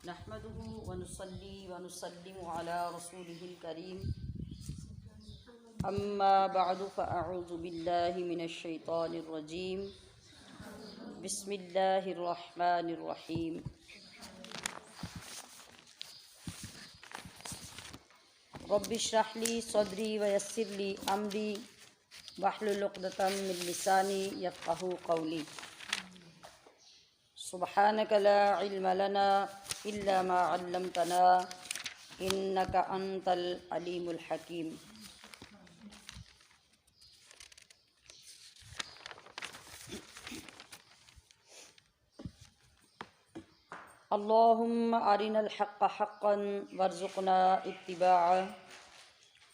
نحمده ونصلي ونسلم على رسوله الكريم اما بعد فاعوذ بالله من الشيطان الرجيم بسم الله الرحمن الرحيم رب اشرح لي صدري ويسر لي امري واحلل عقدة من لساني يفقهوا قولي سبحانك لا علم لنا إلا ما علمتنا إنك أنت العليم الحكيم اللهم أرنا الحق حقا وارزقنا اتباعه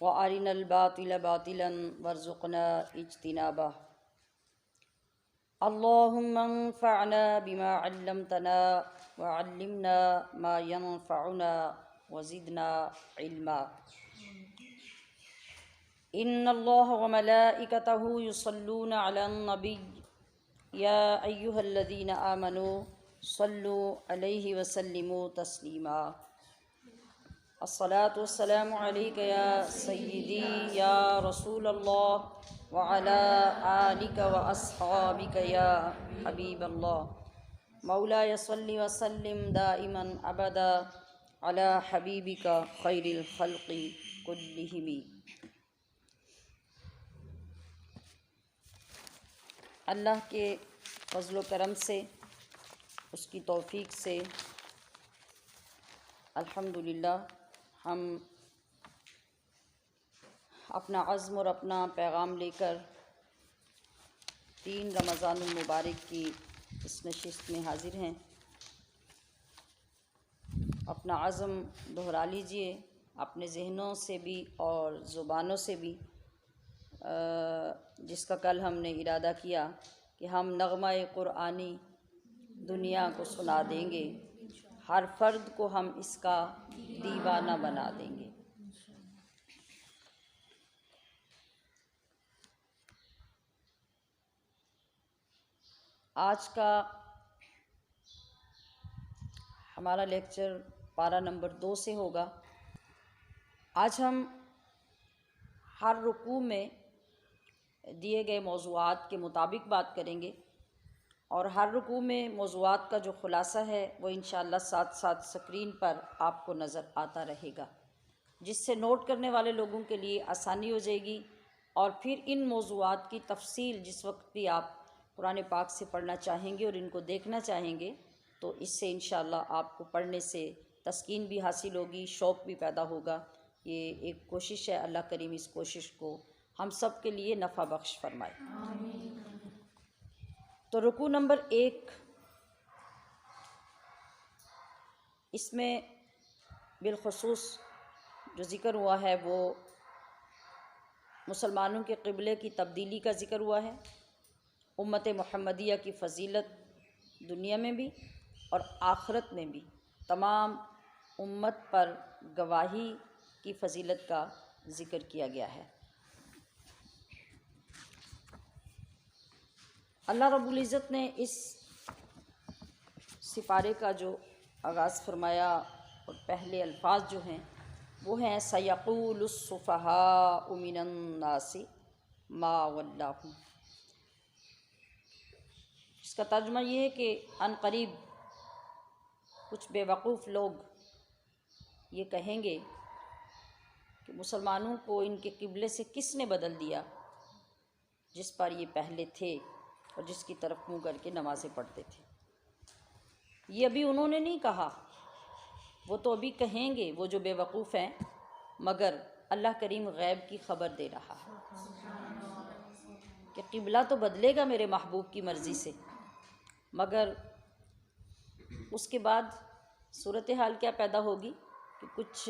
وأرنا الباطل باطلا وارزقنا اجتنابه اللهم انفعنا بما علمتنا وعلمنا ما ينفعنا وزدنا علما إن الله وملائكته يصلون على النبي يا أيها الذين آمنوا صلوا عليه وسلموا تسليما الصلاة والسلام عليك يا سيدي يا رسول الله وعلى آلك وأصحابك يا حبيب الله مولاي صل وسلم دائما أبدا على حبيبك خير الخلق كلهم. اللہ کے فضل و کرم سے، اس کی توفیق سے الحمدللہ ہم اپنا عزم اور اپنا پیغام لے کر 3 رمضان المبارک کی اس نشست میں حاضر ہیں. اپنا عزم دہرا لیجئے اپنے ذہنوں سے بھی اور زبانوں سے بھی، جس کا کل ہم نے ارادہ کیا کہ ہم نغمہ قرآنی دنیا کو سنا دیں گے، ہر فرد کو ہم اس کا دیوانہ بنا دیں گے. آج کا ہمارا لیکچر پارہ نمبر 2 سے ہوگا. آج ہم ہر رکوع میں دیے گئے موضوعات کے مطابق بات کریں گے، اور ہر رکوع میں موضوعات کا جو خلاصہ ہے وہ انشاءاللہ ساتھ ساتھ سکرین پر آپ کو نظر آتا رہے گا، جس سے نوٹ کرنے والے لوگوں کے لیے آسانی ہو جائے گی. اور پھر ان موضوعات کی تفصیل جس وقت بھی آپ قرآن پاک سے پڑھنا چاہیں گے اور ان کو دیکھنا چاہیں گے تو اس سے انشاءاللہ آپ کو پڑھنے سے تسکین بھی حاصل ہوگی، شوق بھی پیدا ہوگا. یہ ایک کوشش ہے، اللہ کریم اس کوشش کو ہم سب کے لیے نفع بخش فرمائے. تو رکوع نمبر 1، اس میں بالخصوص جو ذکر ہوا ہے وہ مسلمانوں کے قبلے کی تبدیلی کا ذکر ہوا ہے، امت محمدیہ کی فضیلت دنیا میں بھی اور آخرت میں بھی، تمام امت پر گواہی کی فضیلت کا ذکر کیا گیا ہے. اللہ رب العزت نے اس سپارے کا جو آغاز فرمایا اور پہلے الفاظ جو ہیں وہ ہیں سَيَقُولُ السُّفَهَاءُ مِنَ النَّاسِ مَا وَلَّاهُمْ. اس کا ترجمہ یہ ہے کہ عن قریب کچھ بے وقوف لوگ یہ کہیں گے کہ مسلمانوں کو ان کے قبلے سے کس نے بدل دیا جس پر یہ پہلے تھے اور جس کی طرف منہ کر کے نمازیں پڑھتے تھے. یہ ابھی انہوں نے نہیں کہا، وہ تو ابھی کہیں گے وہ جو بے وقوف ہیں، مگر اللہ کریم غیب کی خبر دے رہا ہے کہ قبلہ تو بدلے گا میرے محبوب کی مرضی سے، مگر اس کے بعد صورتحال کیا پیدا ہوگی کہ کچھ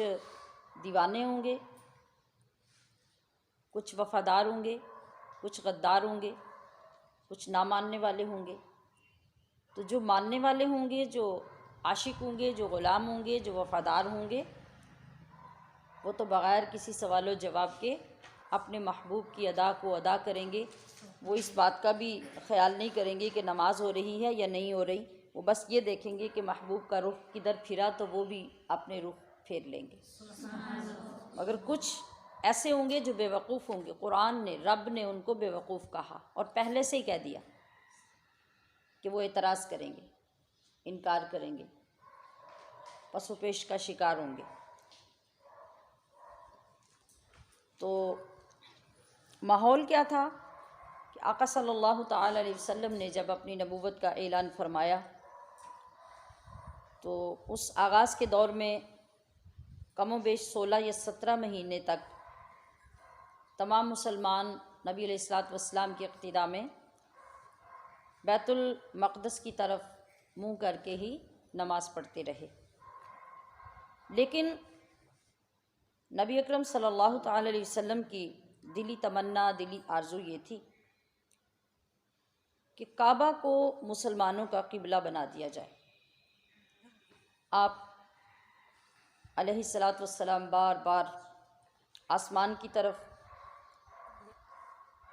دیوانے ہوں گے، کچھ وفادار ہوں گے، کچھ غدار ہوں گے، کچھ نہ ماننے والے ہوں گے. تو جو ماننے والے ہوں گے، جو عاشق ہوں گے، جو غلام ہوں گے، جو وفادار ہوں گے، وہ تو بغیر کسی سوال و جواب کے اپنے محبوب کی ادا کو ادا کریں گے. وہ اس بات کا بھی خیال نہیں کریں گے کہ نماز ہو رہی ہے یا نہیں ہو رہی، وہ بس یہ دیکھیں گے کہ محبوب کا رخ کدھر پھرا تو وہ بھی اپنے رخ پھیر لیں گے۔ مگر کچھ ایسے ہوں گے جو بے وقوف ہوں گے، قرآن نے، رب نے ان کو بے وقوف کہا اور پہلے سے ہی کہہ دیا کہ وہ اعتراض کریں گے، انکار کریں گے، پس و پیش کا شکار ہوں گے۔ تو ماحول کیا تھا کہ آقا صلی اللہ تعالی علیہ وسلم نے جب اپنی نبوت کا اعلان فرمایا تو اس آغاز کے دور میں کم و بیش 16 یا 17 مہینے تک تمام مسلمان نبی علیہ الصلوۃ والسلام کے اقتداء میں بیت المقدس کی طرف منہ کر کے ہی نماز پڑھتے رہے، لیکن نبی اکرم صلی اللہ تعالی علیہ وسلم کی دلی تمنا، دلی آرزو یہ تھی کہ کعبہ کو مسلمانوں کا قبلہ بنا دیا جائے۔ آپ علیہ الصلوۃ والسلام بار بار آسمان کی طرف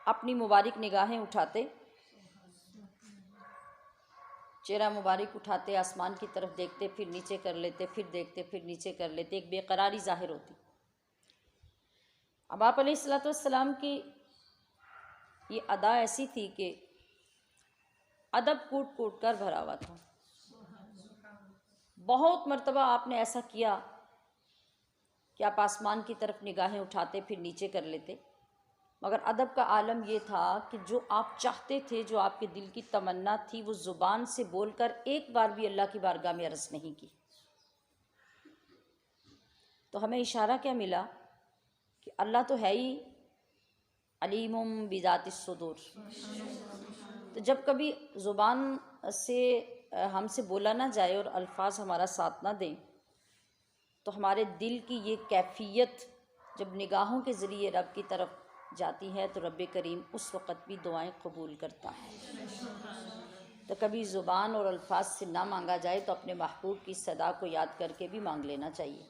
اپنی مبارک نگاہیں اٹھاتے، چہرہ مبارک اٹھاتے، آسمان کی طرف دیکھتے، پھر نیچے کر لیتے، پھر دیکھتے، پھر نیچے کر لیتے، ایک بے قراری ظاہر ہوتی۔ اب آپ علیہ الصلوۃ والسلام کی یہ ادا ایسی تھی کہ ادب کوٹ کوٹ کر بھرا ہوا تھا۔ بہت مرتبہ آپ نے ایسا کیا کہ آپ آسمان کی طرف نگاہیں اٹھاتے پھر نیچے کر لیتے، مگر ادب کا عالم یہ تھا کہ جو آپ چاہتے تھے، جو آپ کے دل کی تمنا تھی، وہ زبان سے بول کر ایک بار بھی اللہ کی بارگاہ میں عرض نہیں کی۔ تو ہمیں اشارہ کیا ملا کہ اللہ تو ہے ہی علیم بذات الصدور۔ تو جب کبھی زبان سے ہم سے بولا نہ جائے اور الفاظ ہمارا ساتھ نہ دیں، تو ہمارے دل کی یہ کیفیت جب نگاہوں کے ذریعے رب کی طرف جاتی ہے تو رب کریم اس وقت بھی دعائیں قبول کرتا ہے۔ تو کبھی زبان اور الفاظ سے نہ مانگا جائے تو اپنے محبوب کی صدا کو یاد کر کے بھی مانگ لینا چاہیے۔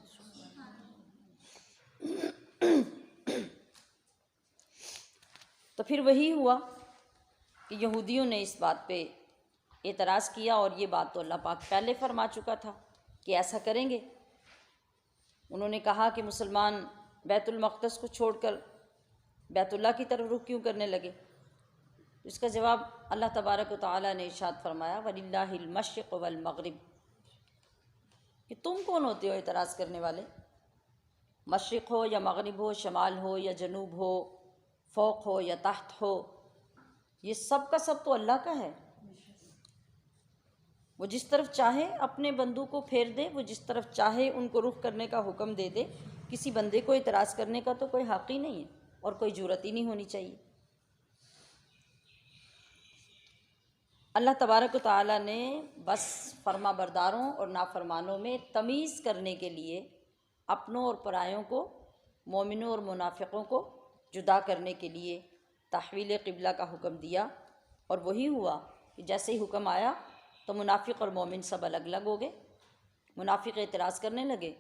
تو پھر وہی ہوا کہ یہودیوں نے اس بات پہ اعتراض کیا، اور یہ بات تو اللہ پاک پہلے فرما چکا تھا کہ ایسا کریں گے۔ انہوں نے کہا کہ مسلمان بیت المقدس کو چھوڑ کر بیت اللہ کی طرف رخ کیوں کرنے لگے؟ اس کا جواب اللہ تبارک و تعالیٰ نے ارشاد فرمایا وَلِلَّهِ الْمَشْرِقُ وَالْمَغْرِبُ، کہ تم کون ہوتے ہو اعتراض کرنے والے؟ مشرق ہو یا مغرب ہو، شمال ہو یا جنوب ہو، فوق ہو یا تحت ہو، یہ سب کا سب تو اللہ کا ہے۔ وہ جس طرف چاہے اپنے بندوں کو پھیر دے، وہ جس طرف چاہے ان کو رخ کرنے کا حکم دے دے۔ کسی بندے کو اعتراض کرنے کا تو کوئی حق ہی نہیں ہے اور کوئی جرأت ہی نہیں ہونی چاہیے۔ اللہ تبارک و تعالیٰ نے بس فرما برداروں اور نافرمانوں میں تمیز کرنے کے لیے اپنوں اور پرایوں کو، مومنوں اور منافقوں کو جدا کرنے کے لیے تحویل قبلہ کا حکم دیا، اور وہی ہوا کہ جیسے ہی حکم آیا تو منافق اور مومن سب الگ الگ ہو گئے۔ منافق اعتراض کرنے لگے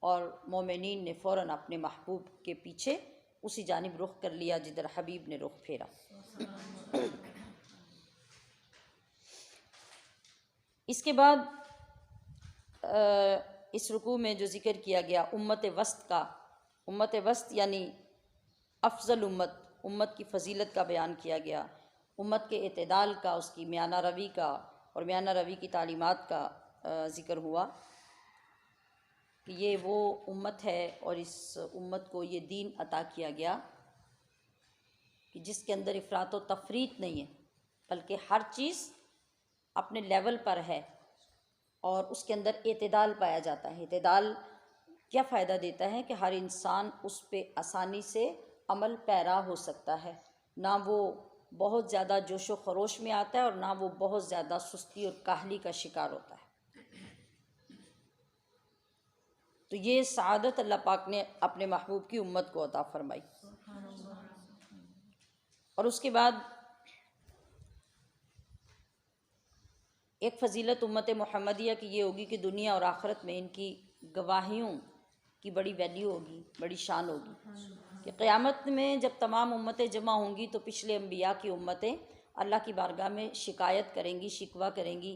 اور مومنین نے فوراً اپنے محبوب کے پیچھے اسی جانب رخ کر لیا جدھر حبیب نے رخ پھیرا۔ اس کے بعد اس رکوع میں جو ذکر کیا گیا امت وسط کا، امت وسط یعنی افضل امت کی فضیلت کا بیان کیا گیا، امت کے اعتدال کا، اس کی میانہ روی کا اور میانہ روی کی تعلیمات کا ذکر ہوا کہ یہ وہ امت ہے اور اس امت کو یہ دین عطا کیا گیا کہ جس کے اندر افراط و تفریط نہیں ہے، بلکہ ہر چیز اپنے لیول پر ہے اور اس کے اندر اعتدال پایا جاتا ہے۔ اعتدال کیا فائدہ دیتا ہے کہ ہر انسان اس پہ آسانی سے عمل پیرا ہو سکتا ہے، نہ وہ بہت زیادہ جوش و خروش میں آتا ہے اور نہ وہ بہت زیادہ سستی اور کاہلی کا شکار ہوتا ہے۔ تو یہ سعادت اللہ پاک نے اپنے محبوب کی امت کو عطا فرمائی۔ اور اس کے بعد ایک فضیلت امت محمدیہ کی یہ ہوگی کہ دنیا اور آخرت میں ان کی گواہیوں کی بڑی ویلیو ہوگی، بڑی شان ہوگی کہ قیامت میں جب تمام امتیں جمع ہوں گی تو پچھلے انبیاء کی امتیں اللہ کی بارگاہ میں شکایت کریں گی، شکوہ کریں گی،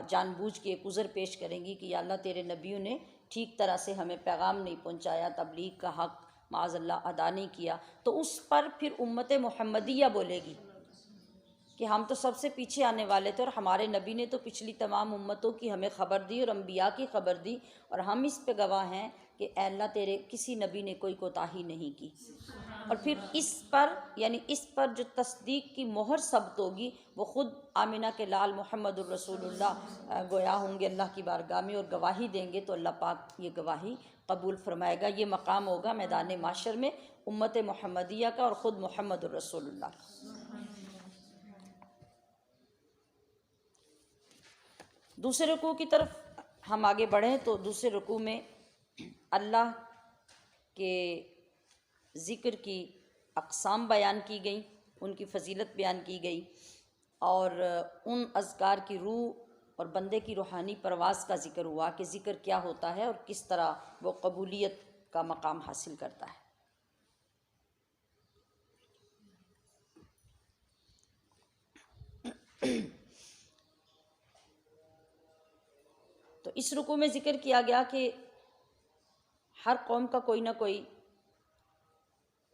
جان بوجھ کے ایک عذر پیش کریں گی کہ یا اللہ تیرے نبیوں نے ٹھیک طرح سے ہمیں پیغام نہیں پہنچایا، تبلیغ کا حق معاذ اللہ ادا نہیں کیا، تو اس پر پھر امت محمدیہ بولے گی کہ ہم تو سب سے پیچھے آنے والے تھے، اور ہمارے نبی نے تو پچھلی تمام امتوں کی ہمیں خبر دی اور انبیاء کی خبر دی، اور ہم اس پہ گواہ ہیں کہ اے اللہ تیرے کسی نبی نے کوئی کوتاہی نہیں کی۔ اور پھر اس پر جو تصدیق کی مہر ثبت ہوگی وہ خود آمنہ کے لال محمد الرسول اللہ گویا ہوں گے اللہ کی بارگاہ میں اور گواہی دیں گے، تو اللہ پاک یہ گواہی قبول فرمائے گا۔ یہ مقام ہوگا میدان محشر میں امت محمدیہ کا اور خود محمد الرسول اللہ کا۔ دوسرے رکوع کی طرف ہم آگے بڑھیں تو دوسرے رکوع میں اللہ کے ذکر کی اقسام بیان کی گئیں، ان کی فضیلت بیان کی گئی، اور ان اذکار کی روح اور بندے کی روحانی پرواز کا ذکر ہوا کہ ذکر کیا ہوتا ہے اور کس طرح وہ قبولیت کا مقام حاصل کرتا ہے۔ تو اس رکوع میں ذکر کیا گیا کہ ہر قوم کا کوئی نہ کوئی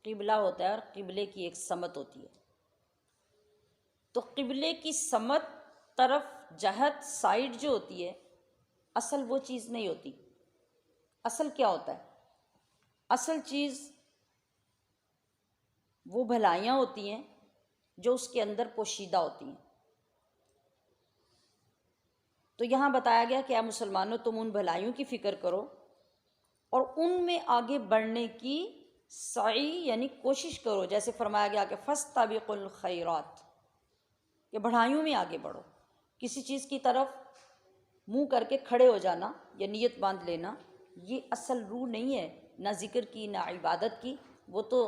قبلہ ہوتا ہے اور قبلے کی ایک سمت ہوتی ہے، تو قبلے کی سمت، طرف، جہت، سائڈ جو ہوتی ہے، اصل وہ چیز نہیں ہوتی۔ اصل کیا ہوتا ہے؟ اصل چیز وہ بھلائیاں ہوتی ہیں جو اس کے اندر پوشیدہ ہوتی ہیں۔ تو یہاں بتایا گیا کہ اے مسلمانوں تم ان بھلائیوں کی فکر کرو اور ان میں آگے بڑھنے کی سعی یعنی کوشش کرو، جیسے فرمایا گیا کہ فاستبقوا الخیرات، کہ بڑھائیوں میں آگے بڑھو۔ کسی چیز کی طرف منہ کر کے کھڑے ہو جانا یا نیت باندھ لینا یہ اصل روح نہیں ہے، نہ ذکر کی نہ عبادت کی، وہ تو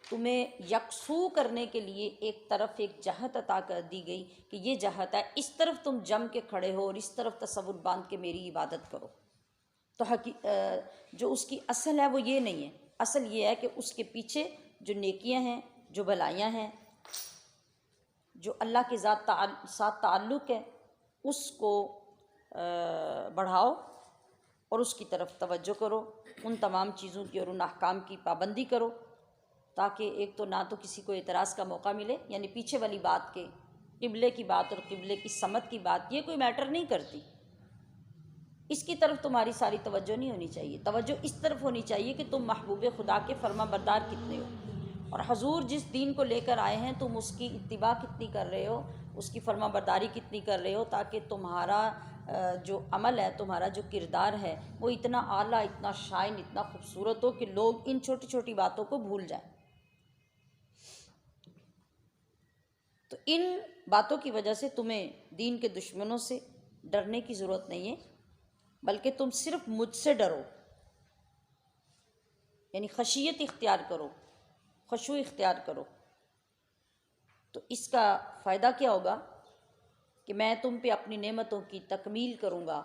تمہیں یکسو کرنے کے لیے ایک طرف ایک جہت عطا کر دی گئی کہ یہ جہت ہے، اس طرف تم جم کے کھڑے ہو اور اس طرف تصور باندھ کے میری عبادت کرو۔ تو جو اس کی اصل ہے وہ یہ نہیں ہے، اصل یہ ہے کہ اس کے پیچھے جو نیکیاں ہیں، جو بھلائیاں ہیں، جو اللہ کے ساتھ تعلق ہے، اس کو بڑھاؤ اور اس کی طرف توجہ کرو، ان تمام چیزوں کی اور ان احکام کی پابندی کرو، تاکہ ایک تو نہ تو کسی کو اعتراض کا موقع ملے، یعنی پیچھے والی بات کے قبلے کی بات اور قبلے کی سمت کی بات یہ کوئی میٹر نہیں کرتی، اس کی طرف تمہاری ساری توجہ نہیں ہونی چاہیے۔ توجہ اس طرف ہونی چاہیے کہ تم محبوب خدا کے فرما بردار کتنے ہو، اور حضور جس دین کو لے کر آئے ہیں تم اس کی اتباع کتنی کر رہے ہو، اس کی فرما برداری کتنی کر رہے ہو، تاکہ تمہارا جو عمل ہے، تمہارا جو کردار ہے وہ اتنا اعلیٰ، اتنا شائن، اتنا خوبصورت ہو کہ لوگ ان چھوٹی چھوٹی باتوں کو بھول جائیں۔ تو ان باتوں کی وجہ سے تمہیں دین کے دشمنوں سے ڈرنے کی ضرورت نہیں ہے، بلکہ تم صرف مجھ سے ڈرو، یعنی خشیت اختیار کرو، خشوع اختیار کرو۔ تو اس کا فائدہ کیا ہوگا کہ میں تم پہ اپنی نعمتوں کی تکمیل کروں گا،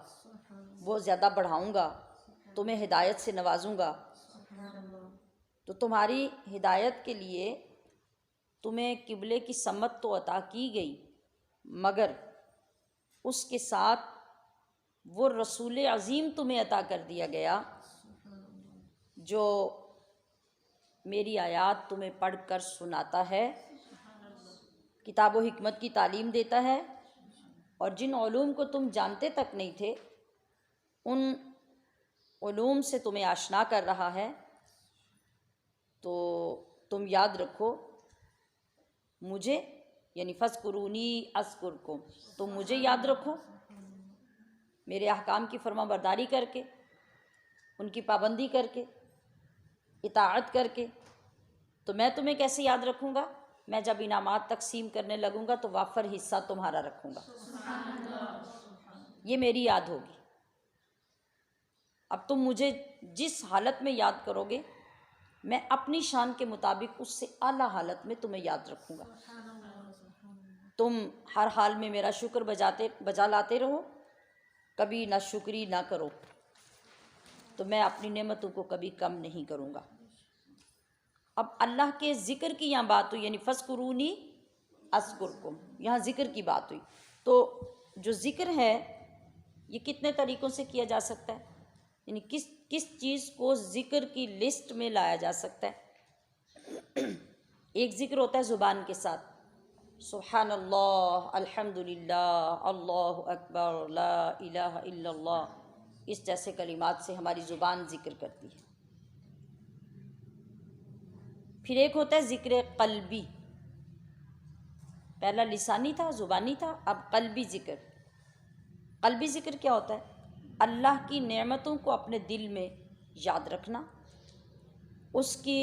وہ زیادہ بڑھاؤں گا، تمہیں ہدایت سے نوازوں گا۔ تو تمہاری ہدایت کے لیے تمہیں قبلے کی سمت تو عطا کی گئی، مگر اس کے ساتھ وہ رسول عظیم تمہیں عطا کر دیا گیا جو میری آیات تمہیں پڑھ کر سناتا ہے، کتاب و حکمت کی تعلیم دیتا ہے، اور جن علوم کو تم جانتے تک نہیں تھے ان علوم سے تمہیں آشنا کر رہا ہے۔ تو تم یاد رکھو مجھے، یعنی فاذکرونی اذکرکم، تم مجھے یاد رکھو میرے احکام کی فرما برداری کر کے، ان کی پابندی کر کے، اطاعت کر کے۔ تو میں تمہیں کیسے یاد رکھوں گا؟ میں جب انعامات تقسیم کرنے لگوں گا تو وافر حصہ تمہارا رکھوں گا، یہ میری یاد ہوگی۔ اب تم مجھے جس حالت میں یاد کرو گے میں اپنی شان کے مطابق اس سے اعلیٰ حالت میں تمہیں یاد رکھوں گا۔ تم ہر حال میں میرا شکر بجا لاتے رہو، کبھی نہ شکری نہ کرو، تو میں اپنی نعمتوں کو کبھی کم نہیں کروں گا۔ اب اللہ کے ذکر کی یہاں بات ہوئی، یعنی فاذکرونی اذکرکم، یہاں ذکر کی بات ہوئی، تو جو ذکر ہے یہ کتنے طریقوں سے کیا جا سکتا ہے، یعنی کس چیز کو ذکر کی لسٹ میں لایا جا سکتا ہے؟ ایک ذکر ہوتا ہے زبان کے ساتھ، سبحان اللہ، الحمد للہ، اللہ اکبر، لا الہ الا اللہ، اس جیسے کلمات سے ہماری زبان ذکر کرتی ہے۔ پھر ایک ہوتا ہے ذکر قلبی، پہلا لسانی تھا، زبانی تھا، اب قلبی ذکر۔ قلبی ذکر کیا ہوتا ہے؟ اللہ کی نعمتوں کو اپنے دل میں یاد رکھنا، اس کی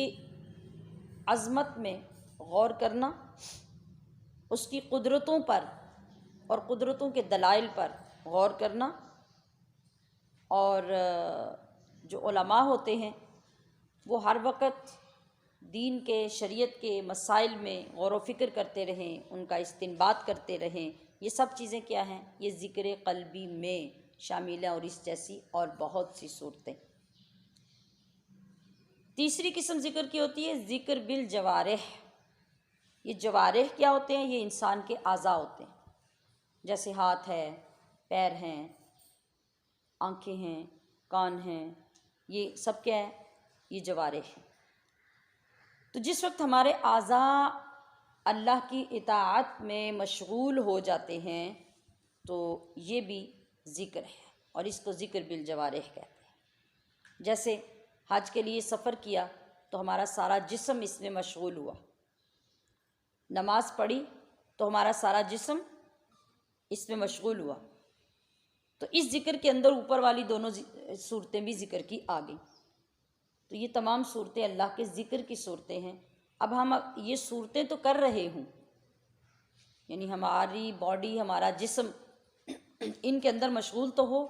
عظمت میں غور کرنا، اس کی قدرتوں پر اور قدرتوں کے دلائل پر غور کرنا، اور جو علماء ہوتے ہیں وہ ہر وقت دین کے، شریعت کے مسائل میں غور و فکر کرتے رہیں، ان کا استنباط کرتے رہیں۔ یہ سب چیزیں کیا ہیں؟ یہ ذکر قلبی میں شامل ہیں، اور اس جیسی اور بہت سی صورتیں۔ تیسری قسم ذکر کی ہوتی ہے ذکر بالجوارح۔ یہ جوارح کیا ہوتے ہیں؟ یہ انسان کے اعضاء ہوتے ہیں، جیسے ہاتھ ہے، پیر ہیں، آنکھیں ہیں، کان ہیں، یہ سب کیا ہے؟ یہ جوارح ہیں۔ تو جس وقت ہمارے اعضاء اللہ کی اطاعت میں مشغول ہو جاتے ہیں تو یہ بھی ذکر ہے، اور اس کو ذکر بالجوارح کہتے ہیں۔ جیسے حج کے لیے سفر کیا تو ہمارا سارا جسم اس میں مشغول ہوا، نماز پڑھی تو ہمارا سارا جسم اس میں مشغول ہوا، تو اس ذکر کے اندر اوپر والی دونوں صورتیں بھی ذکر کی آ گئیں۔ تو یہ تمام صورتیں اللہ کے ذکر کی صورتیں ہیں۔ اب ہم یہ صورتیں تو کر رہے ہوں، یعنی ہماری باڈی، ہمارا جسم ان کے اندر مشغول تو ہو،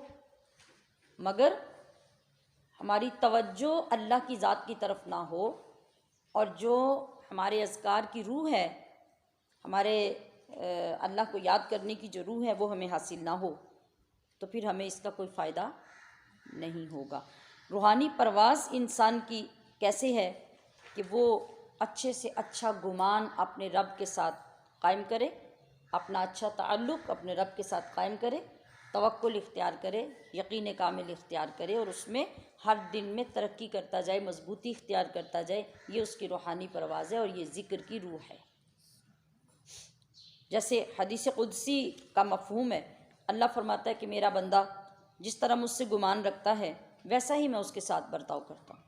مگر ہماری توجہ اللہ کی ذات کی طرف نہ ہو، اور جو ہمارے اذکار کی روح ہے، ہمارے اللہ کو یاد کرنے کی جو روح ہے وہ ہمیں حاصل نہ ہو، تو پھر ہمیں اس کا کوئی فائدہ نہیں ہوگا۔ روحانی پرواز انسان کی کیسے ہے کہ وہ اچھے سے اچھا گمان اپنے رب کے ساتھ قائم کرے، اپنا اچھا تعلق اپنے رب کے ساتھ قائم کرے، توکل اختیار کرے، یقین کامل اختیار کرے، اور اس میں ہر دن میں ترقی کرتا جائے، مضبوطی اختیار کرتا جائے۔ یہ اس کی روحانی پرواز ہے، اور یہ ذکر کی روح ہے۔ جیسے حدیث قدسی کا مفہوم ہے، اللہ فرماتا ہے کہ میرا بندہ جس طرح مجھ سے گمان رکھتا ہے ویسا ہی میں اس کے ساتھ برتاؤ کرتا ہوں،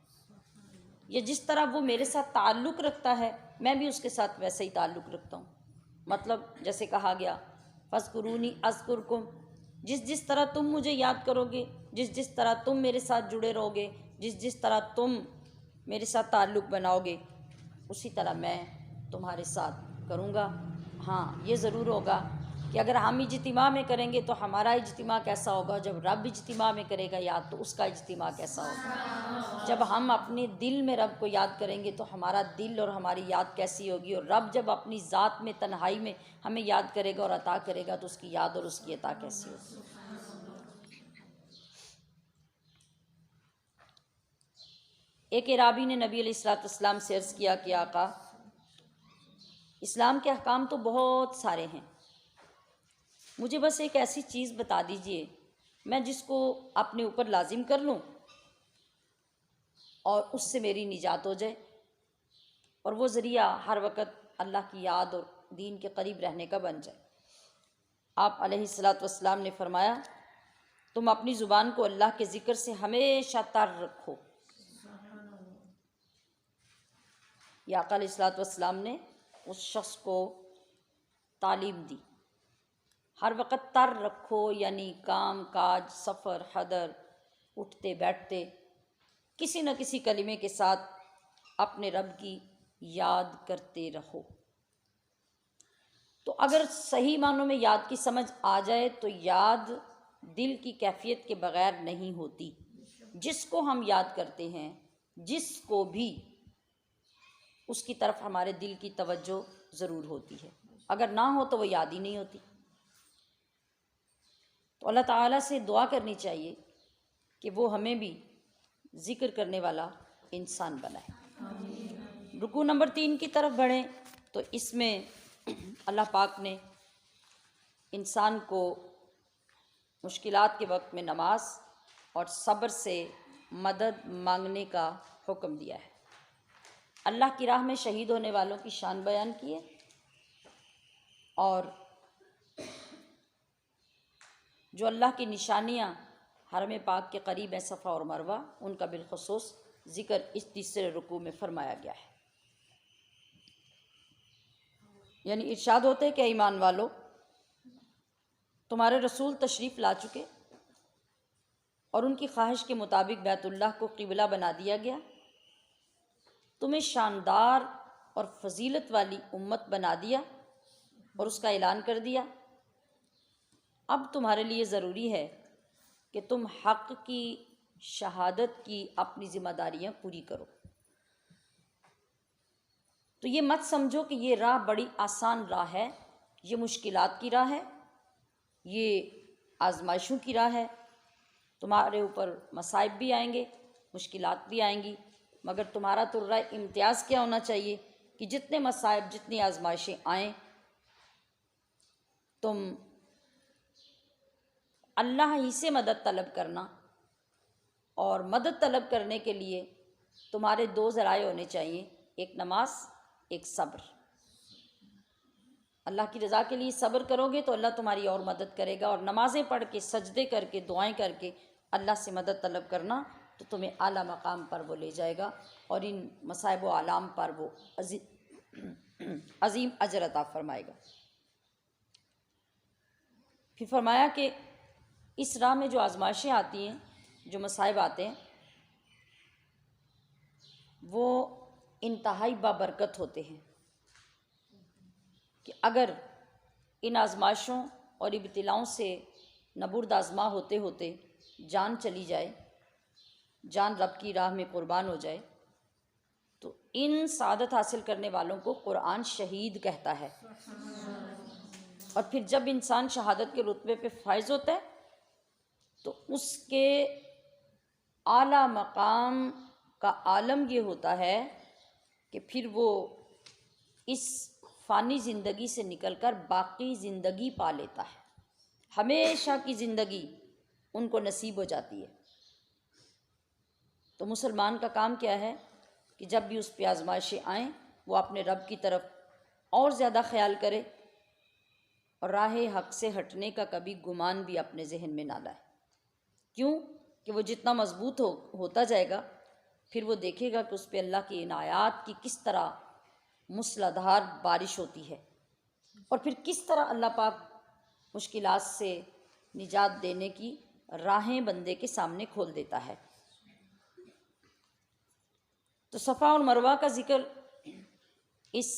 یا جس طرح وہ میرے ساتھ تعلق رکھتا ہے میں بھی اس کے ساتھ ویسا ہی تعلق رکھتا ہوں۔ مطلب جیسے کہا گیا فاذکرونی اذکرکم، جس طرح تم مجھے یاد کرو گے، جس طرح تم میرے ساتھ جڑے رہو گے، جس طرح تم میرے ساتھ تعلق بناؤ گے، اسی طرح میں تمہارے ساتھ کروں گا۔ ہاں یہ ضرور ہوگا کہ اگر ہم اجتماع میں کریں گے تو ہمارا اجتماع کیسا ہوگا، جب رب اجتماع میں کرے گا یاد تو اس کا اجتماع کیسا ہوگا۔ جب ہم اپنے دل میں رب کو یاد کریں گے تو ہمارا دل اور ہماری یاد کیسی ہوگی، اور رب جب اپنی ذات میں تنہائی میں ہمیں یاد کرے گا اور عطا کرے گا تو اس کی یاد اور اس کی عطا کیسی ہوگی۔ ایک اعرابی نے نبی علیہ السلام سے عرض کیا کہ آقا، اسلام کے احکام تو بہت سارے ہیں، مجھے بس ایک ایسی چیز بتا دیجئے میں جس کو اپنے اوپر لازم کر لوں اور اس سے میری نجات ہو جائے، اور وہ ذریعہ ہر وقت اللہ کی یاد اور دین کے قریب رہنے کا بن جائے۔ آپ علیہ السلام نے فرمایا تم اپنی زبان کو اللہ کے ذکر سے ہمیشہ تر رکھو۔ یا آقا علیہ السلام نے اس شخص کو تعلیم دی، ہر وقت تر رکھو، یعنی کام کاج، سفر، حضر، اٹھتے بیٹھتے کسی نہ کسی کلمے کے ساتھ اپنے رب کی یاد کرتے رہو۔ تو اگر صحیح معنوں میں یاد کی سمجھ آ جائے تو یاد دل کی کیفیت کے بغیر نہیں ہوتی۔ جس کو ہم یاد کرتے ہیں، جس کو بھی، اس کی طرف ہمارے دل کی توجہ ضرور ہوتی ہے، اگر نہ ہو تو وہ یاد ہی نہیں ہوتی۔ تو اللہ تعالیٰ سے دعا کرنی چاہیے کہ وہ ہمیں بھی ذکر کرنے والا انسان بنائے۔ رکوع نمبر 3 کی طرف بڑھیں تو اس میں اللہ پاک نے انسان کو مشکلات کے وقت میں نماز اور صبر سے مدد مانگنے کا حکم دیا ہے۔ اللہ کی راہ میں شہید ہونے والوں کی شان بیان کی ہے، اور جو اللہ کی نشانیاں حرم پاک کے قریب ہیں، صفا اور مروہ، ان کا بالخصوص ذکر اس تیسرے رکوع میں فرمایا گیا ہے۔ یعنی ارشاد ہوتے کہ ایمان والو، تمہارے رسول تشریف لا چکے اور ان کی خواہش کے مطابق بیت اللہ کو قبلہ بنا دیا گیا، تمہیں شاندار اور فضیلت والی امت بنا دیا اور اس کا اعلان کر دیا۔ اب تمہارے لیے ضروری ہے کہ تم حق کی شہادت کی اپنی ذمہ داریاں پوری کرو۔ تو یہ مت سمجھو کہ یہ راہ بڑی آسان راہ ہے، یہ مشکلات کی راہ ہے، یہ آزمائشوں کی راہ ہے۔ تمہارے اوپر مصائب بھی آئیں گے، مشکلات بھی آئیں گی، مگر تمہارا تو رائے امتیاز کیا ہونا چاہیے کہ جتنے مصائب، جتنی آزمائشیں آئیں، تم اللہ ہی سے مدد طلب کرنا، اور مدد طلب کرنے کے لیے تمہارے دو ذرائع ہونے چاہیے، ایک نماز، ایک صبر۔ اللہ کی رضا کے لیے صبر کرو گے تو اللہ تمہاری اور مدد کرے گا، اور نمازیں پڑھ کے، سجدے کر کے، دعائیں کر کے اللہ سے مدد طلب کرنا تو تمہیں اعلیٰ مقام پر وہ لے جائے گا، اور ان مصائب و آلام پر وہ عظیم اجر عطا فرمائے گا۔ پھر فرمایا کہ اس راہ میں جو آزمائشیں آتی ہیں، جو مصائب آتے ہیں، وہ انتہائی بابرکت ہوتے ہیں، کہ اگر ان آزمائشوں اور ابتلاؤں سے نبرد آزما ہوتے ہوتے جان چلی جائے، جان رب کی راہ میں قربان ہو جائے، تو ان سعادت حاصل کرنے والوں کو قرآن شہید کہتا ہے۔ اور پھر جب انسان شہادت کے رتبے پہ فائز ہوتا ہے تو اس کے اعلیٰ مقام کا عالم یہ ہوتا ہے کہ پھر وہ اس فانی زندگی سے نکل کر باقی زندگی پا لیتا ہے، ہمیشہ کی زندگی ان کو نصیب ہو جاتی ہے۔ تو مسلمان کا کام کیا ہے کہ جب بھی اس پہ آزمائشیں آئیں، وہ اپنے رب کی طرف اور زیادہ خیال کرے، اور راہ حق سے ہٹنے کا کبھی گمان بھی اپنے ذہن میں نہ لائے۔ کیوں کہ وہ جتنا مضبوط ہوتا جائے گا، پھر وہ دیکھے گا کہ اس پہ اللہ کی عنایات کی کس طرح موسلا دھار بارش ہوتی ہے، اور پھر کس طرح اللہ پاک مشکلات سے نجات دینے کی راہیں بندے کے سامنے کھول دیتا ہے۔ تو صفا اور مروہ کا ذکر اس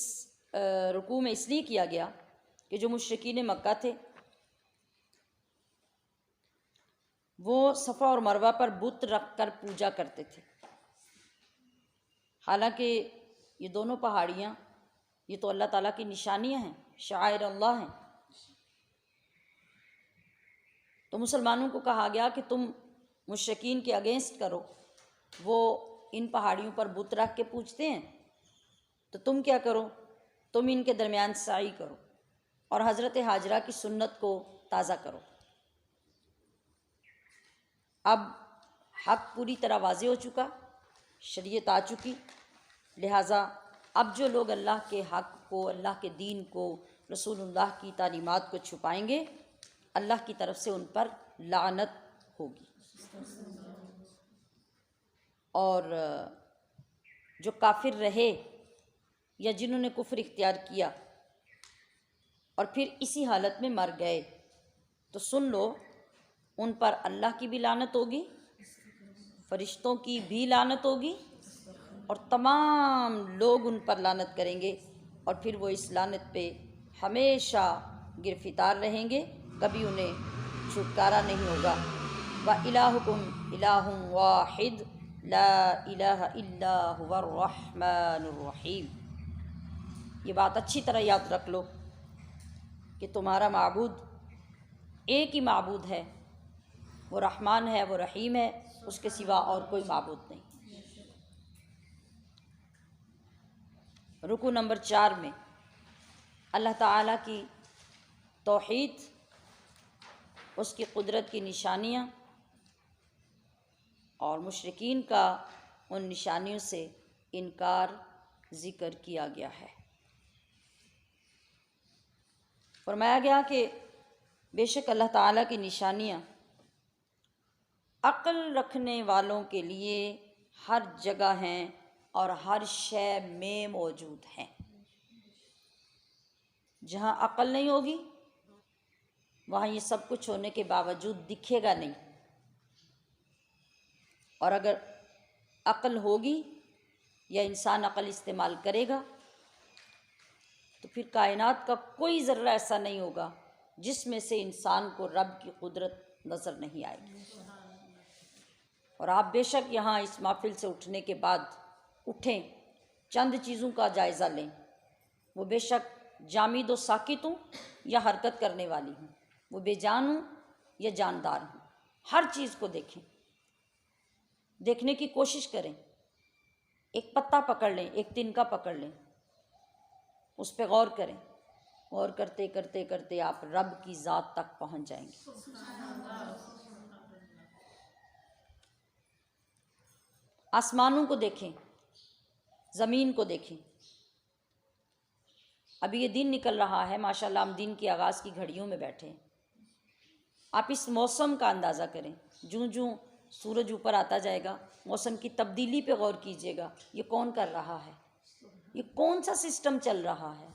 رکوع میں اس لیے کیا گیا کہ جو مشرکین مکہ تھے، وہ صفا اور مروہ پر بت رکھ کر پوجا کرتے تھے۔ حالانکہ یہ دونوں پہاڑیاں، یہ تو اللہ تعالیٰ کی نشانیاں ہیں، شعائر اللہ ہیں۔ تو مسلمانوں کو کہا گیا کہ تم مشرکین کے اگینسٹ کرو، وہ ان پہاڑیوں پر بت رکھ کے پوجتے ہیں، تو تم کیا کرو، تم ان کے درمیان سعی کرو اور حضرت ہاجرہ کی سنت کو تازہ کرو۔ اب حق پوری طرح واضح ہو چکا، شریعت آ چکی، لہٰذا اب جو لوگ اللہ کے حق کو، اللہ کے دین کو، رسول اللہ کی تعلیمات کو چھپائیں گے، اللہ کی طرف سے ان پر لعنت ہوگی۔ اور جو کافر رہے یا جنہوں نے کفر اختیار کیا اور پھر اسی حالت میں مر گئے، تو سن لو، ان پر اللہ کی بھی لعنت ہوگی، فرشتوں کی بھی لعنت ہوگی، اور تمام لوگ ان پر لعنت کریں گے، اور پھر وہ اس لعنت پہ ہمیشہ گرفتار رہیں گے، کبھی انہیں چھٹکارا نہیں ہوگا۔ وَإِلَٰهُكُمْ إِلَٰهٌ وَاحِدٌ لَا إِلَٰهَ إِلَّا هُوَ الرَّحْمَٰنُ الرَّحِيمُ۔ یہ بات اچھی طرح یاد رکھ لو کہ تمہارا معبود ایک ہی معبود ہے، وہ رحمان ہے، وہ رحیم ہے، اس کے سوا اور کوئی معبود نہیں۔ رکوع نمبر 4 میں اللہ تعالیٰ کی توحید اس کی قدرت کی نشانیاں اور مشرکین کا ان نشانیوں سے انکار ذکر کیا گیا ہے۔ فرمایا گیا کہ بے شک اللہ تعالیٰ کی نشانیاں عقل رکھنے والوں کے لیے ہر جگہ ہیں اور ہر شے میں موجود ہیں۔ جہاں عقل نہیں ہوگی وہاں یہ سب کچھ ہونے کے باوجود دکھے گا نہیں، اور اگر عقل ہوگی یا انسان عقل استعمال کرے گا تو پھر کائنات کا کوئی ذرہ ایسا نہیں ہوگا جس میں سے انسان کو رب کی قدرت نظر نہیں آئے گی۔ اور آپ بے شک یہاں اس محفل سے اٹھنے کے بعد اٹھیں، چند چیزوں کا جائزہ لیں، وہ بے شک جامد و ساکت ہوں یا حرکت کرنے والی ہوں، وہ بے جان ہوں یا جاندار ہوں، ہر چیز کو دیکھیں، دیکھنے کی کوشش کریں۔ ایک پتا پکڑ لیں، ایک تنکا پکڑ لیں، اس پہ غور کریں، غور کرتے کرتے کرتے آپ رب کی ذات تک پہنچ جائیں گے۔ آسمانوں کو دیکھیں، زمین کو دیکھیں۔ ابھی یہ دن نکل رہا ہے، ماشاءاللہ ہم دن کی آغاز کی گھڑیوں میں بیٹھے ہیں۔ آپ اس موسم کا اندازہ کریں، جوں جوں سورج اوپر آتا جائے گا موسم کی تبدیلی پہ غور کیجیے گا، یہ کون کر رہا ہے، یہ کون سا سسٹم چل رہا ہے۔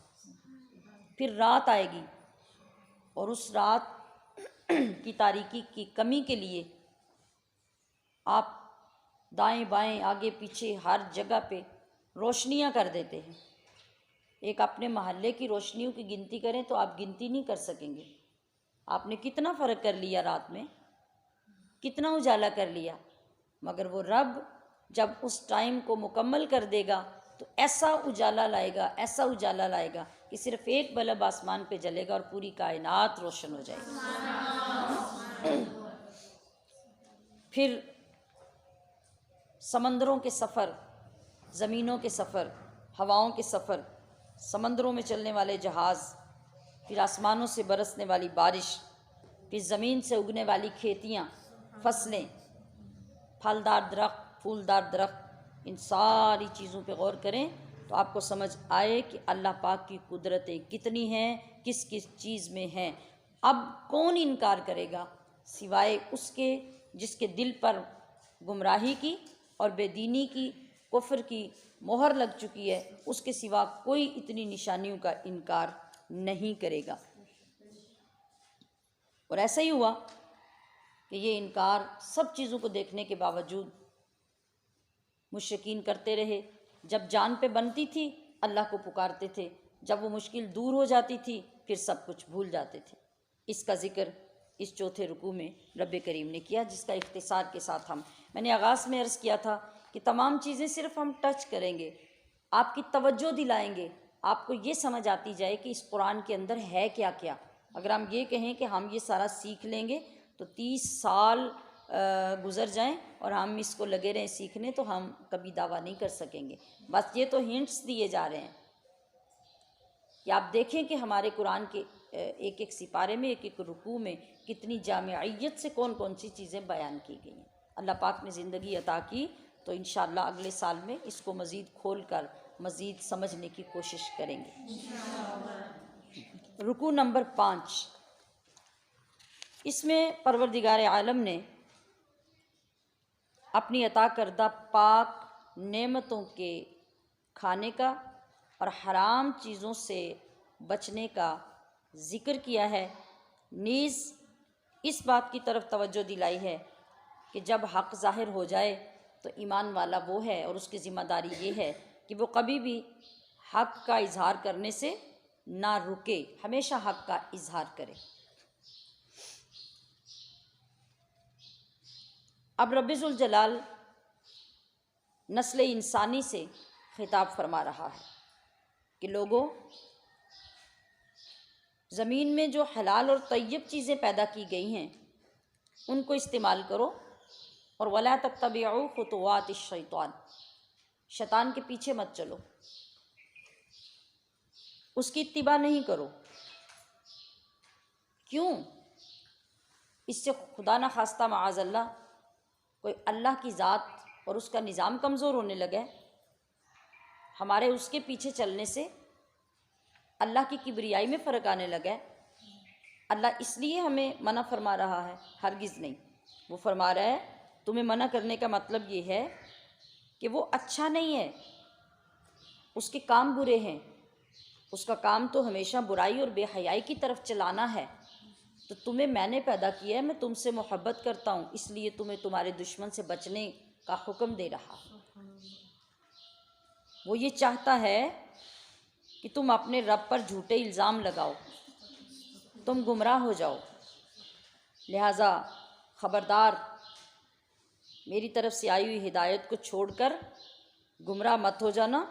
پھر رات آئے گی اور اس رات کی تاریکی کی کمی کے لیے آپ دائیں بائیں آگے پیچھے ہر جگہ پہ روشنیاں کر دیتے ہیں۔ ایک اپنے محلے کی روشنیوں کی گنتی کریں تو آپ گنتی نہیں کر سکیں گے۔ آپ نے کتنا فرق کر لیا رات میں، کتنا اجالا کر لیا، مگر وہ رب جب اس ٹائم کو مکمل کر دے گا تو ایسا اجالا لائے گا، ایسا اجالا لائے گا کہ صرف ایک بلب آسمان پہ جلے گا اور پوری کائنات روشن ہو جائے گی۔ پھر سمندروں کے سفر، زمینوں کے سفر، ہواؤں کے سفر، سمندروں میں چلنے والے جہاز، پھر آسمانوں سے برسنے والی بارش، پھر زمین سے اگنے والی کھیتیاں، فصلیں، پھلدار درخت، پھولدار درخت، ان ساری چیزوں پہ غور کریں تو آپ کو سمجھ آئے کہ اللہ پاک کی قدرتیں کتنی ہیں، کس کس چیز میں ہیں۔ اب کون انکار کرے گا سوائے اس کے جس کے دل پر گمراہی کی اور بے دینی کی، کفر کی مہر لگ چکی ہے، اس کے سوا کوئی اتنی نشانیوں کا انکار نہیں کرے گا۔ اور ایسا ہی ہوا کہ یہ انکار سب چیزوں کو دیکھنے کے باوجود مشرکین کرتے رہے۔ جب جان پہ بنتی تھی اللہ کو پکارتے تھے، جب وہ مشکل دور ہو جاتی تھی پھر سب کچھ بھول جاتے تھے۔ اس کا ذکر اس چوتھے رکوع میں رب کریم نے کیا، جس کا اختصار کے ساتھ میں نے آغاز میں عرض کیا تھا کہ تمام چیزیں صرف ہم ٹچ کریں گے، آپ کی توجہ دلائیں گے، آپ کو یہ سمجھ آتی جائے کہ اس قرآن کے اندر ہے کیا کیا۔ اگر ہم یہ کہیں کہ ہم یہ سارا سیکھ لیں گے تو 30 سال گزر جائیں اور ہم اس کو لگے رہیں سیکھنے تو ہم کبھی دعویٰ نہیں کر سکیں گے۔ بس یہ تو ہنٹس دیے جا رہے ہیں کہ آپ دیکھیں کہ ہمارے قرآن کے ایک ایک سپارے میں، ایک ایک رکوع میں کتنی جامعیت سے کون کون سی چیزیں بیان کی گئی ہیں۔ اللہ پاک نے زندگی عطا کی تو انشاءاللہ اگلے سال میں اس کو مزید کھول کر مزید سمجھنے کی کوشش کریں گے۔ رکوع نمبر 5، اس میں پروردگار عالم نے اپنی عطا کردہ پاک نعمتوں کے کھانے کا اور حرام چیزوں سے بچنے کا ذکر کیا ہے، نیز اس بات کی طرف توجہ دلائی ہے کہ جب حق ظاہر ہو جائے تو ایمان والا وہ ہے اور اس کی ذمہ داری یہ ہے کہ وہ کبھی بھی حق کا اظہار کرنے سے نہ رکے، ہمیشہ حق کا اظہار کرے۔ اب رب ذوالجلال نسل انسانی سے خطاب فرما رہا ہے کہ لوگوں، زمین میں جو حلال اور طیب چیزیں پیدا کی گئی ہیں ان کو استعمال کرو، اور وَلَا تَتَّبِعُوا خُطُوَاتِ الشَّيْطَانِ، شیطان کے پیچھے مت چلو، اس کی اتباع نہیں کرو۔ کیوں؟ اس سے خدا نہ خواستہ معاذ اللہ کوئی اللہ کی ذات اور اس کا نظام کمزور ہونے لگے، ہمارے اس کے پیچھے چلنے سے اللہ کی کبریائی میں فرق آنے لگا، اللہ اس لیے ہمیں منع فرما رہا ہے؟ ہرگز نہیں۔ وہ فرما رہا ہے تمہیں منع کرنے کا مطلب یہ ہے کہ وہ اچھا نہیں ہے، اس کے کام برے ہیں، اس کا کام تو ہمیشہ برائی اور بے حیائی کی طرف چلانا ہے، تو تمہیں میں نے پیدا کیا ہے، میں تم سے محبت کرتا ہوں، اس لیے تمہیں تمہارے دشمن سے بچنے کا حکم دے رہا۔ وہ یہ چاہتا ہے کہ تم اپنے رب پر جھوٹے الزام لگاؤ، تم گمراہ ہو جاؤ، لہٰذا خبردار، میری طرف سے آئی ہوئی ہدایت کو چھوڑ کر گمراہ مت ہو جانا،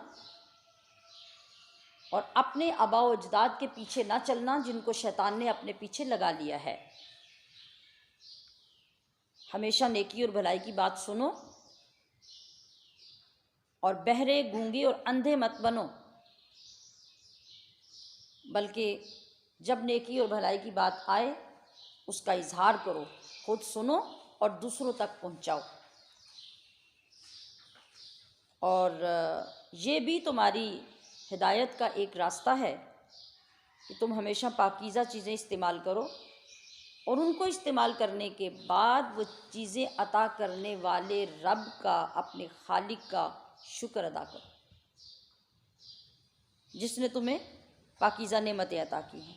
اور اپنے آباء و اجداد کے پیچھے نہ چلنا جن کو شیطان نے اپنے پیچھے لگا لیا ہے۔ ہمیشہ نیکی اور بھلائی کی بات سنو، اور بہرے، گونگے اور اندھے مت بنو، بلکہ جب نیکی اور بھلائی کی بات آئے اس کا اظہار کرو، خود سنو اور دوسروں تک پہنچاؤ۔ اور یہ بھی تمہاری ہدایت کا ایک راستہ ہے کہ تم ہمیشہ پاکیزہ چیزیں استعمال کرو، اور ان کو استعمال کرنے کے بعد وہ چیزیں عطا کرنے والے رب کا، اپنے خالق کا شکر ادا کرو جس نے تمہیں پاکیزہ نعمتیں عطا کی ہیں۔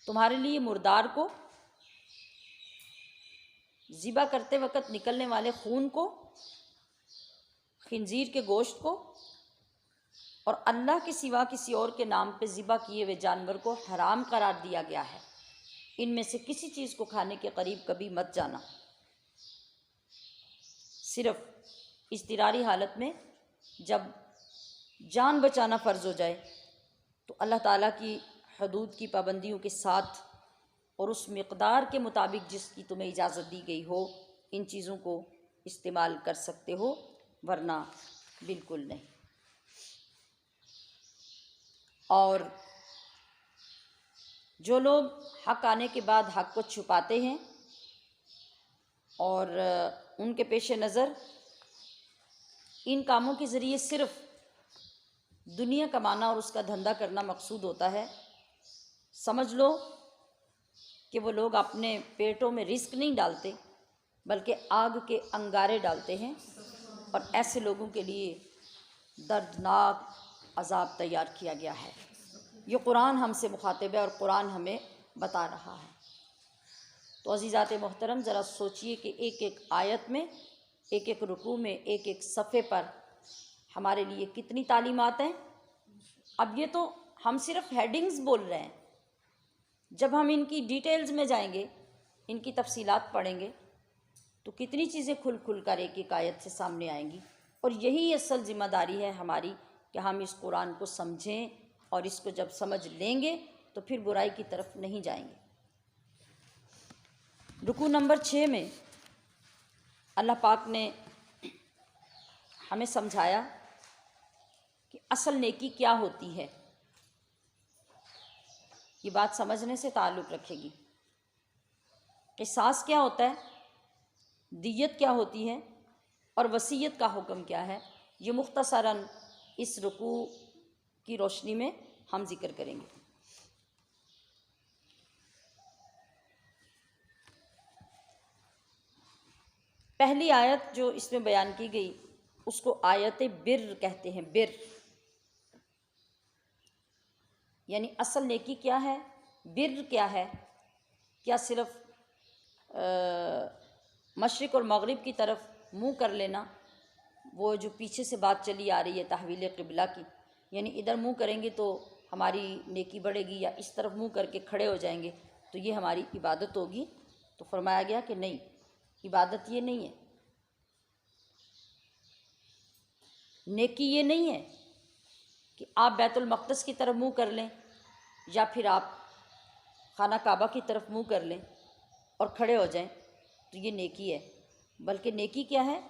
تمہارے لیے مردار کو، ذبح کرتے وقت نکلنے والے خون کو، خنزیر کے گوشت کو، اور اللہ کے سوا کسی اور کے نام پہ ذبح کیے ہوئے جانور کو حرام قرار دیا گیا ہے۔ ان میں سے کسی چیز کو کھانے کے قریب کبھی مت جانا، صرف اضطراری حالت میں جب جان بچانا فرض ہو جائے تو اللہ تعالیٰ کی حدود کی پابندیوں کے ساتھ اور اس مقدار کے مطابق جس کی تمہیں اجازت دی گئی ہو ان چیزوں کو استعمال کر سکتے ہو، ورنہ بالکل نہیں۔ اور جو لوگ حق آنے کے بعد حق کو چھپاتے ہیں اور ان کے پیش نظر ان کاموں کے ذریعے صرف دنیا کمانا اور اس کا دھندا کرنا مقصود ہوتا ہے، سمجھ لو کہ وہ لوگ اپنے پیٹوں میں رزق نہیں ڈالتے بلکہ آگ کے انگارے ڈالتے ہیں، اور ایسے لوگوں کے لیے دردناک عذاب تیار کیا گیا ہے۔ یہ قرآن ہم سے مخاطب ہے اور قرآن ہمیں بتا رہا ہے۔ تو عزیزات محترم، ذرا سوچئے کہ ایک ایک آیت میں، ایک ایک رکوع میں، ایک ایک صفحے پر ہمارے لیے کتنی تعلیمات ہیں۔ اب یہ تو ہم صرف ہیڈنگز بول رہے ہیں، جب ہم ان کی ڈیٹیلز میں جائیں گے، ان کی تفصیلات پڑھیں گے تو کتنی چیزیں کھل کھل کر ایک ایک آیت سے سامنے آئیں گی، اور یہی اصل ذمہ داری ہے ہماری کہ ہم اس قرآن کو سمجھیں، اور اس کو جب سمجھ لیں گے تو پھر برائی کی طرف نہیں جائیں گے۔ رکوع نمبر 6 میں اللہ پاک نے ہمیں سمجھایا کہ اصل نیکی کیا ہوتی ہے۔ یہ بات سمجھنے سے تعلق رکھے گی۔ قصاص کیا ہوتا ہے، دیت کیا ہوتی ہے، اور وصیت کا حکم کیا ہے، یہ مختصراً اس رکوع کی روشنی میں ہم ذکر کریں گے۔ پہلی آیت جو اس میں بیان کی گئی اس کو آیت بر کہتے ہیں۔ بر یعنی اصل نیکی کیا ہے، بر کیا ہے؟ کیا صرف مشرق اور مغرب کی طرف منہ کر لینا، وہ جو پیچھے سے بات چلی آ رہی ہے تحویل قبلہ کی، یعنی ادھر منہ کریں گے تو ہماری نیکی بڑھے گی، یا اس طرف منہ کر کے کھڑے ہو جائیں گے تو یہ ہماری عبادت ہوگی؟ تو فرمایا گیا کہ نہیں، عبادت یہ نہیں ہے، نیکی یہ نہیں ہے کہ آپ بیت المقدس کی طرف منہ کر لیں یا پھر آپ خانہ کعبہ کی طرف منہ کر لیں اور کھڑے ہو جائیں تو یہ نیکی ہے، بلکہ نیکی کیا ہے؟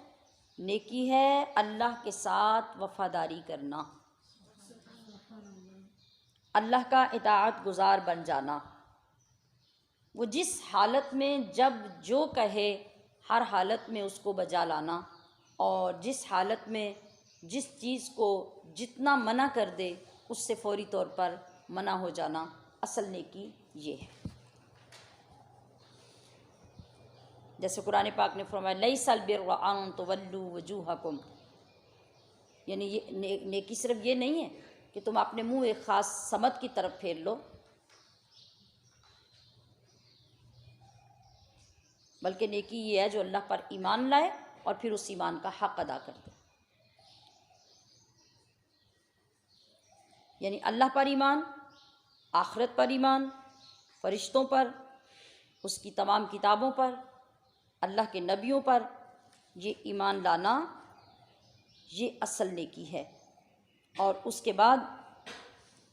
نیکی ہے اللہ کے ساتھ وفاداری کرنا، اللہ کا اطاعت گزار بن جانا، وہ جس حالت میں جب جو کہے ہر حالت میں اس کو بجا لانا، اور جس حالت میں جس چیز کو جتنا منع کر دے اس سے فوری طور پر منع ہو جانا، اصل نیکی یہ ہے۔ جیسے قرآن پاک نے فرمایا لیس البر ان تولوا وجوہکم، یعنی یہ نیکی صرف یہ نہیں ہے کہ تم اپنے منہ ایک خاص سمت کی طرف پھیر لو، بلکہ نیکی یہ ہے جو اللہ پر ایمان لائے اور پھر اس ایمان کا حق ادا کر دے۔ یعنی اللہ پر ایمان، آخرت پر ایمان، فرشتوں پر، اس کی تمام کتابوں پر، اللہ کے نبیوں پر، یہ ایمان لانا یہ اصل نیکی ہے۔ اور اس کے بعد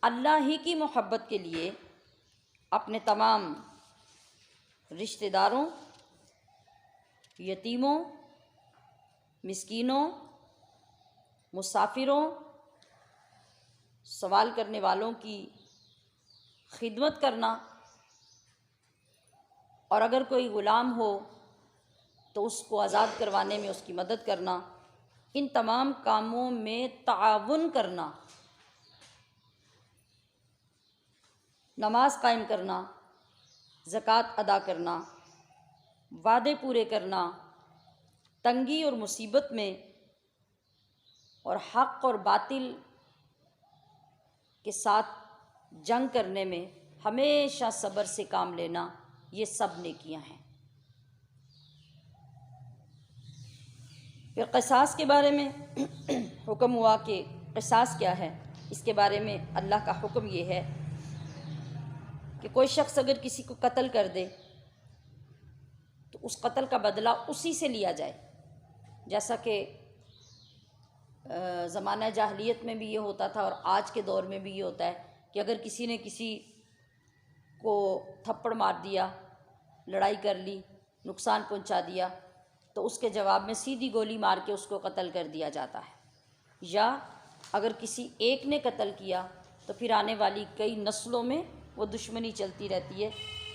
اللہ ہی کی محبت کے لیے اپنے تمام رشتہ داروں، یتیموں، مسکینوں، مسافروں، سوال کرنے والوں کی خدمت کرنا، اور اگر کوئی غلام ہو تو اس کو آزاد کروانے میں اس کی مدد کرنا، ان تمام کاموں میں تعاون کرنا، نماز قائم کرنا، زکوٰۃ ادا کرنا، وعدے پورے کرنا، تنگی اور مصیبت میں اور حق اور باطل کے ساتھ جنگ کرنے میں ہمیشہ صبر سے کام لینا، یہ سب نیکیاں ہیں۔ پھر قصاص کے بارے میں حکم ہوا کہ قصاص کیا ہے۔ اس کے بارے میں اللہ کا حکم یہ ہے کہ کوئی شخص اگر کسی کو قتل کر دے تو اس قتل کا بدلہ اسی سے لیا جائے، جیسا کہ زمانہ جاہلیت میں بھی یہ ہوتا تھا اور آج کے دور میں بھی یہ ہوتا ہے کہ اگر کسی نے کسی کو تھپڑ مار دیا، لڑائی کر لی، نقصان پہنچا دیا، تو اس کے جواب میں سیدھی گولی مار کے اس کو قتل کر دیا جاتا ہے۔ یا اگر کسی ایک نے قتل کیا تو پھر آنے والی کئی نسلوں میں وہ دشمنی چلتی رہتی ہے۔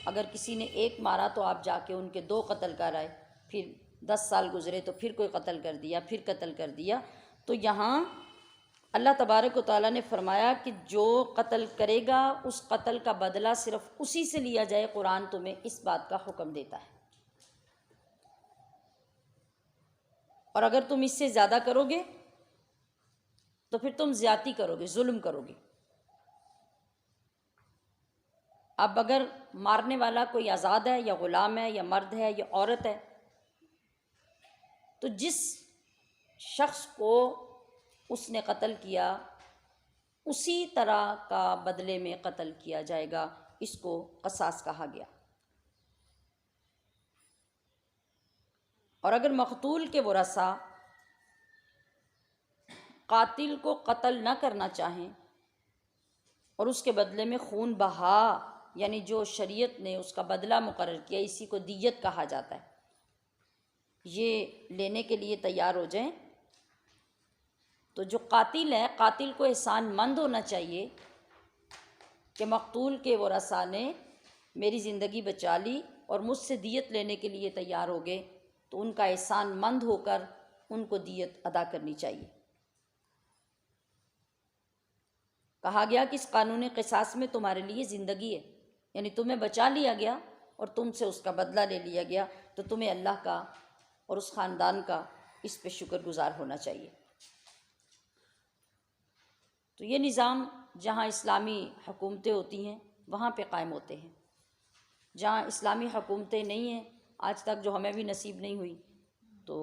اگر کسی نے ایک مارا تو آپ جا کے ان کے 2 قتل کر آئے، پھر 10 سال گزرے تو پھر کوئی قتل کر دیا، پھر قتل کر دیا۔ تو یہاں اللہ تبارک و تعالیٰ نے فرمایا کہ جو قتل کرے گا اس قتل کا بدلہ صرف اسی سے لیا جائے۔ قرآن تمہیں اس بات کا حکم دیتا ہے، اور اگر تم اس سے زیادہ کرو گے تو پھر تم زیادتی کرو گے، ظلم کرو گے۔ اب اگر مارنے والا کوئی آزاد ہے یا غلام ہے یا مرد ہے یا عورت ہے تو جس شخص کو اس نے قتل کیا اسی طرح کا بدلے میں قتل کیا جائے گا، اس کو قصاص کہا گیا۔ اور اگر مقتول کے ورثاء قاتل کو قتل نہ کرنا چاہیں اور اس کے بدلے میں خون بہا، یعنی جو شریعت نے اس کا بدلہ مقرر کیا، اسی کو دیت کہا جاتا ہے، یہ لینے کے لیے تیار ہو جائیں، تو جو قاتل ہے قاتل کو احسان مند ہونا چاہیے کہ مقتول کے ورثاء نے میری زندگی بچا لی اور مجھ سے دیت لینے کے لیے تیار ہو گئے، تو ان کا احسان مند ہو کر ان کو دیت ادا کرنی چاہیے۔ کہا گیا کہ اس قانون قصاص میں تمہارے لیے زندگی ہے، یعنی تمہیں بچا لیا گیا اور تم سے اس کا بدلہ لے لیا گیا، تو تمہیں اللہ کا اور اس خاندان کا اس پہ شکر گزار ہونا چاہیے۔ تو یہ نظام جہاں اسلامی حکومتیں ہوتی ہیں وہاں پہ قائم ہوتے ہیں۔ جہاں اسلامی حکومتیں نہیں ہیں، آج تک جو ہمیں بھی نصیب نہیں ہوئی، تو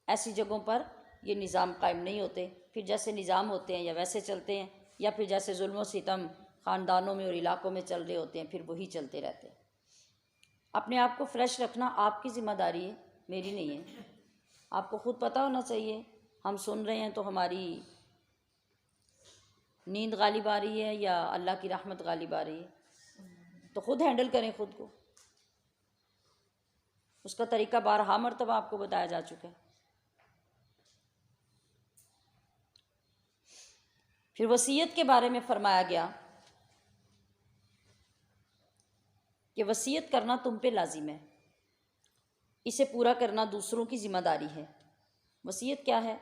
ایسی جگہوں پر یہ نظام قائم نہیں ہوتے، پھر جیسے نظام ہوتے ہیں یا ویسے چلتے ہیں، یا پھر جیسے ظلم و ستم خاندانوں میں اور علاقوں میں چل رہے ہوتے ہیں پھر وہی چلتے رہتے ہیں۔ اپنے آپ کو فریش رکھنا آپ کی ذمہ داری ہے، میری نہیں ہے۔ آپ کو خود پتہ ہونا چاہیے، ہم سن رہے ہیں تو ہماری نیند غالب آ رہی ہے یا اللہ کی رحمت غالب آ رہی ہے، تو خود ہینڈل کریں خود کو۔ اس کا طریقہ بارہا مرتبہ آپ کو بتایا جا چکا ہے۔ پھر وصیت کے بارے میں فرمایا گیا کہ وصیت کرنا تم پہ لازم ہے، اسے پورا کرنا دوسروں کی ذمہ داری ہے۔ وصیت کیا ہے؟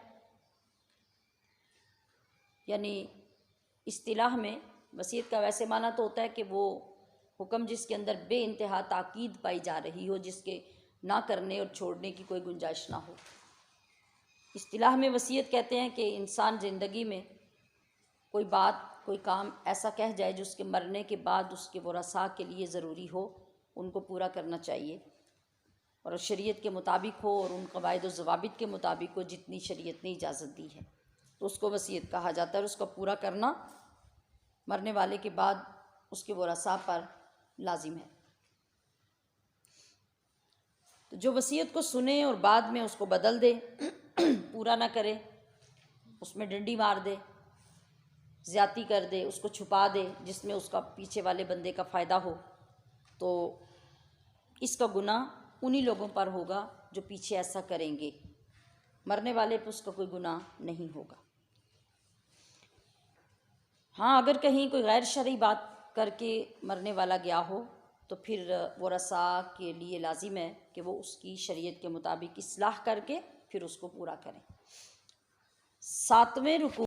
یعنی اصطلاح میں وصیت کا ویسے معنی تو ہوتا ہے کہ وہ حکم جس کے اندر بے انتہا تاکید پائی جا رہی ہو، جس کے نہ کرنے اور چھوڑنے کی کوئی گنجائش نہ ہو۔ اصطلاح میں وصیت کہتے ہیں کہ انسان زندگی میں کوئی بات، کوئی کام ایسا کہہ جائے جو اس کے مرنے کے بعد اس کے ورثاء کے لیے ضروری ہو، ان کو پورا کرنا چاہیے، اور شریعت کے مطابق ہو اور ان قواعد و ضوابط کے مطابق ہو جتنی شریعت نے اجازت دی ہے، تو اس کو وصیت کہا جاتا ہے، اور اس کا پورا کرنا مرنے والے کے بعد اس کے ورثاء پر لازم ہے۔ تو جو وصیت کو سنے اور بعد میں اس کو بدل دے، پورا نہ کرے، اس میں ڈنڈی مار دے، زیادتی کر دے، اس کو چھپا دے جس میں اس کا پیچھے والے بندے کا فائدہ ہو، تو اس کا گناہ انہی لوگوں پر ہوگا جو پیچھے ایسا کریں گے، مرنے والے پہ اس کا کوئی گناہ نہیں ہوگا۔ ہاں، اگر کہیں کوئی غیر شرعی بات کر کے مرنے والا گیا ہو تو پھر ورثاء کے لیے لازم ہے کہ وہ اس کی شریعت کے مطابق اصلاح کر کے پھر اس کو پورا کریں۔ 7ویں رکوع